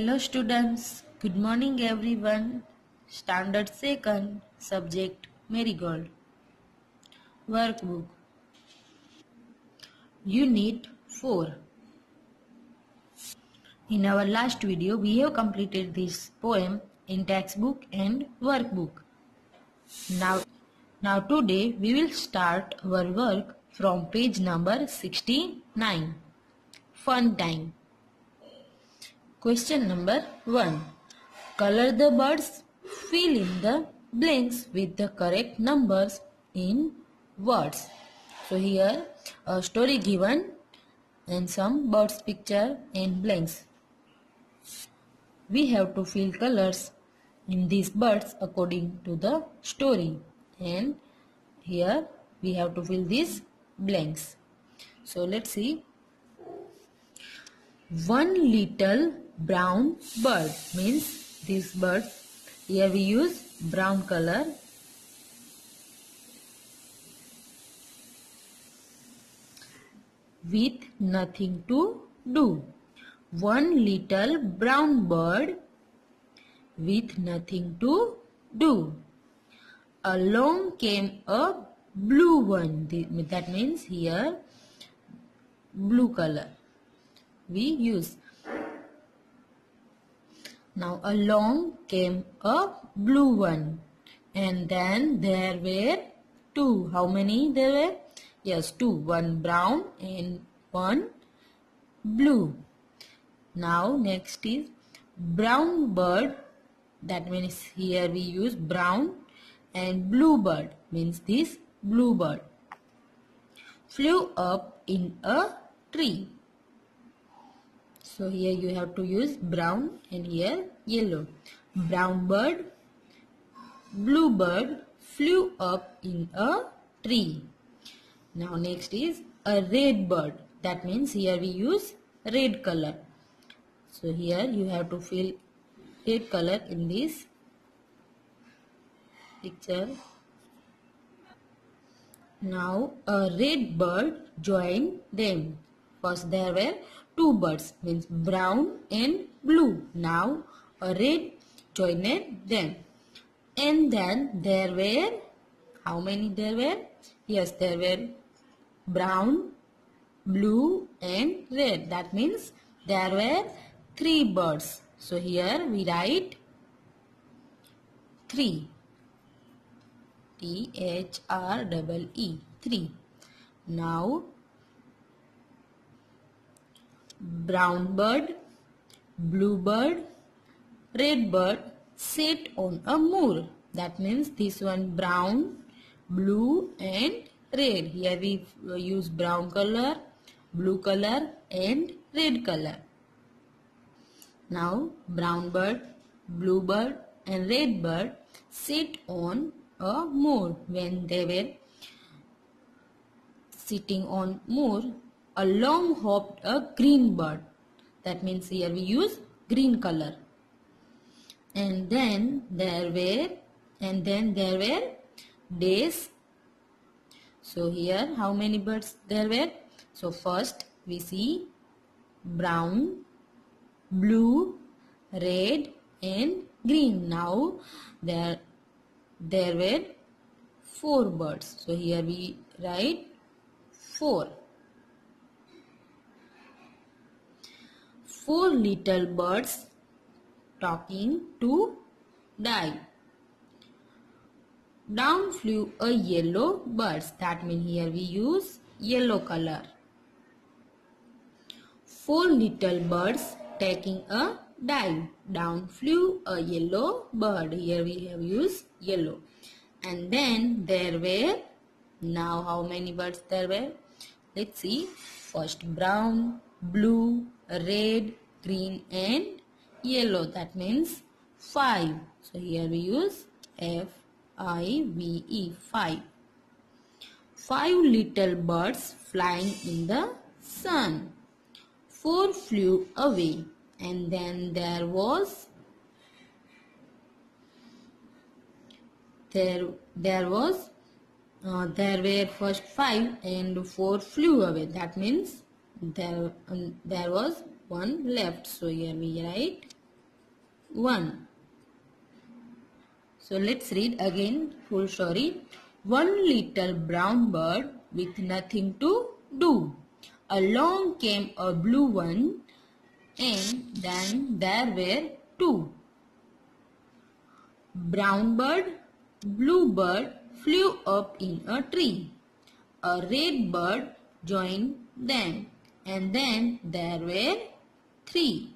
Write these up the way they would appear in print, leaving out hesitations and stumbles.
Hello students, good morning everyone. Standard 2nd, subject Marigold. Workbook. Unit 4. In our last video, we have completed this poem in textbook and workbook. Now today we will start our work from page number 69. Fun time. Question number 1. Color the birds, fill in the blanks with the correct numbers in words. So here a story given and some birds picture in blanks. We have to fill colors in these birds according to the story, and here we have to fill these blanks. So let's see. One little brown bird means this bird. Here we use brown color. With nothing to do. One little brown bird with nothing to do. Along came a blue one. That means here blue color we use. Now along came a blue one, and then there were two. How many there were? Yes, two. One brown and one blue. Now next is brown bird. That means here we use brown, and blue bird means this blue bird flew up in a tree. So here you have to use brown and here yellow. Brown bird, blue bird flew up in a tree. Now next is a red bird. That means here we use red color. So here you have to fill red color in this picture. Now a red bird joined them. First there were two birds, means brown and blue. Now a red joined them. And then there were, how many there were? Yes, there were brown, blue and red. That means there were three birds. So here we write 3. T-H-R-E-E. 3. Now brown bird, blue bird, red bird sat on a moor. That means this one brown, blue and red. Here we use brown color, blue color and red color. Now brown bird, blue bird and red bird sit on a moor. When they were sitting on moor, along hopped a green bird. That means here we use green color. And then there were days. So here how many birds there were? So first we see brown, blue, red and green. Now there were 4 birds. So here we write 4. 4 little birds talking to die. Down flew a yellow bird. That means here we use yellow color. 4 little birds taking a dive. Down flew a yellow bird. Here we have used yellow. And then there were, now how many birds there were? Let's see. First brown, blue, red, green and yellow. That means 5. So here we use F-I-V-E, 5. 5 little birds flying in the sun. 4 flew away. And then there were first 5 and 4 flew away. That means there was one left. So here we write 1. So let's read again full story. One little brown bird with nothing to do. Along came a blue one, and then there were two. Brown bird, blue bird flew up in a tree. A red bird joined them, and then there were three.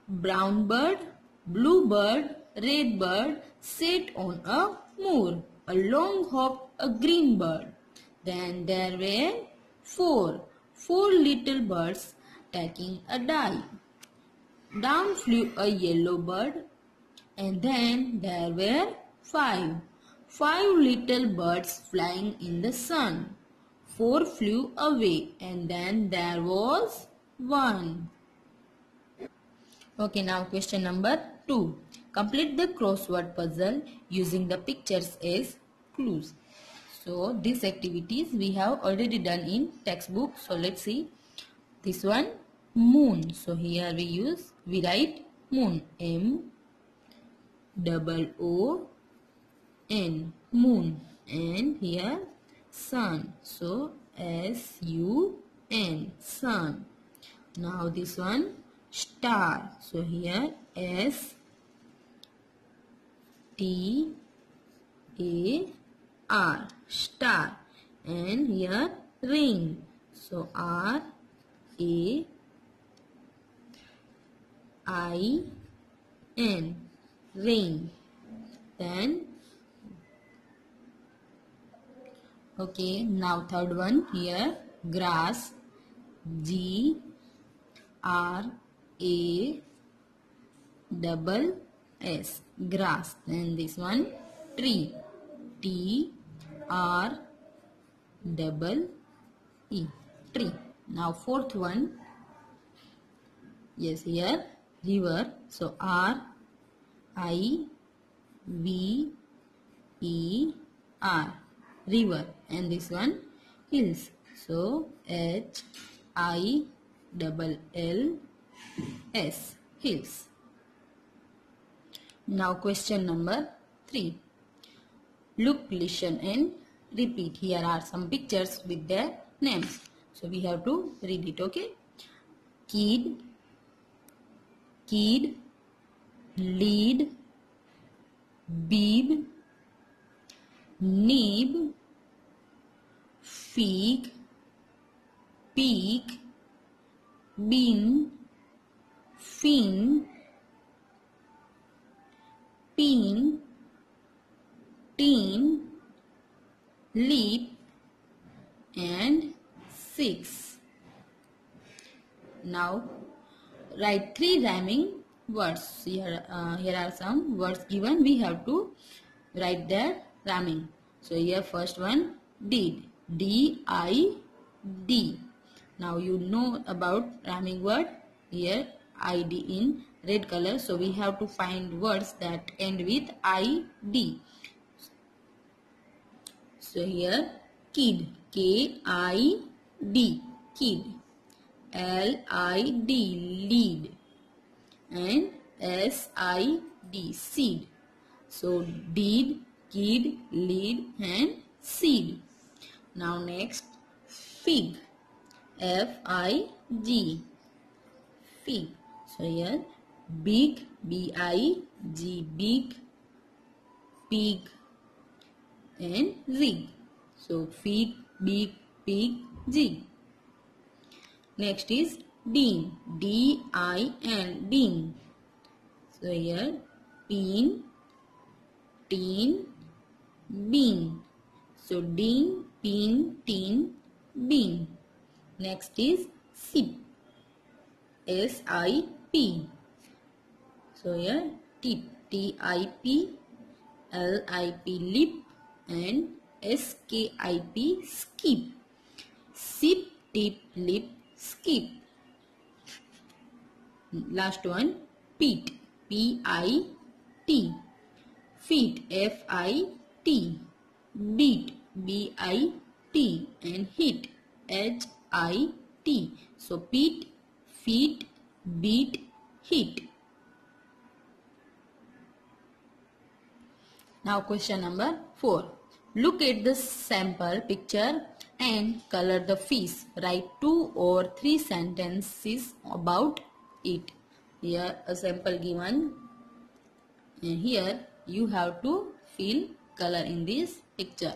Brown bird, blue bird, red bird sat on a moor. Along hopped a green bird. Then there were four little birds taking a dive. Down flew a yellow bird, and then there were five little birds flying in the sun. Four flew away, and then there was one. Okay, now question number 2. Complete the crossword puzzle using the pictures as clues. So these activities we have already done in textbook. So let's see. This one, moon. So here we write moon, M-O-O-N, moon. And here sun. So S-U-N, sun. Now this one, star. So here S-T-A-R, star. And here ring. So R-A-I-N, ring. Then okay, now third one here, grass, G-R-A-S, grass. Then this one, tree, T-R-E-E, tree. Now fourth one, yes, here river. So R-I-V-E-R, river. And this one, hills. So H-I-L-L-S, hills. Now question number 3. Look, listen and repeat. Here are some pictures with their names. So we have to read it, okay? Kid, lead, beeb, nib, fig, peak, bean, fin, pin, teen, leap, and 6. Now write 3 rhyming words. Here are some words given. We have to write their rhyming. So here first one, did, D-I-D. Now you know about rhyming word. Here I-D in red color. So we have to find words that end with I-D. So here kid, K-I-D, kid. L-I-D, lead. And S-I-D, seed. So did, kid, lead and seed. Now next, fig, F-I-G, fig. So here big, B-I-G, big, pig and zig. So fig, big, pig, zig. Next is dean, D-I-N, dean. So here pin, teen, bean. So dean, pin, teen, bean. Next is sip, S-I-P. So here tip, T-I-P, L-I-P, lip and S-K-I-P, skip. Sip, tip, lip, skip. Last one, pit, P-I-T. Feet, F-I-T. Beat, B-I-T. And hit, H-I-T. So pit, feet, beat, hit. Now question number 4. Look at the sample picture and color the fish. Write 2 or 3 sentences about it. Here a sample given, and here you have to fill color in this picture,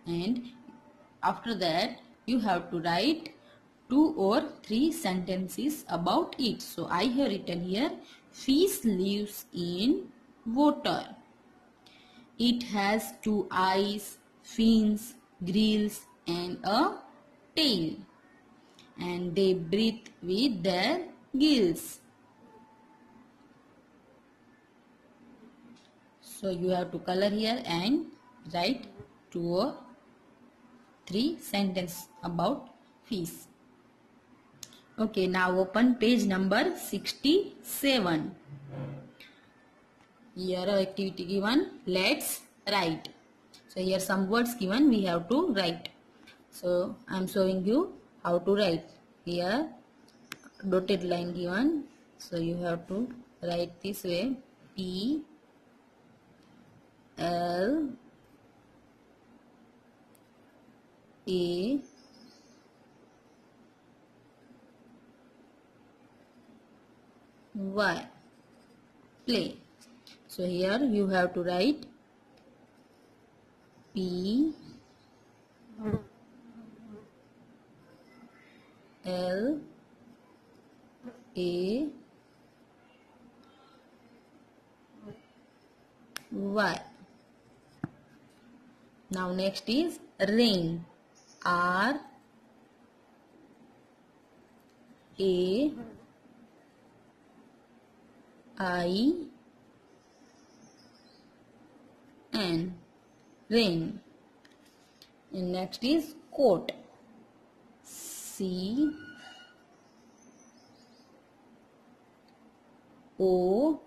and after that you have to write 2 or 3 sentences about it. So I have written here, fish lives in water. It has 2 eyes, fins, gills and a tail, and they breathe with their gills. So you have to color here and write 2 or 3 sentences about fish. Okay, now open page number 67. Here activity given, let's write. So here some words given, we have to write. So I am showing you how to write. Here dotted line given, so you have to write this way, P L A Y, play. So here you have to write P L A Y. Now next is rain. R A I N, rain. And next is coat. C O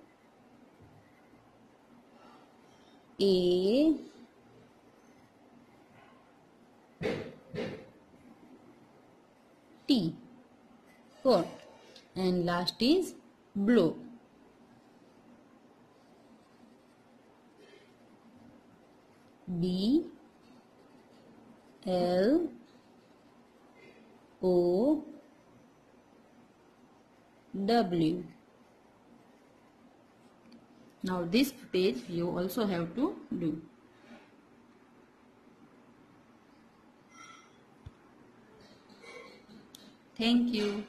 A T, coat. And last is blow. B L O W. Now this page you also have to do. Thank you.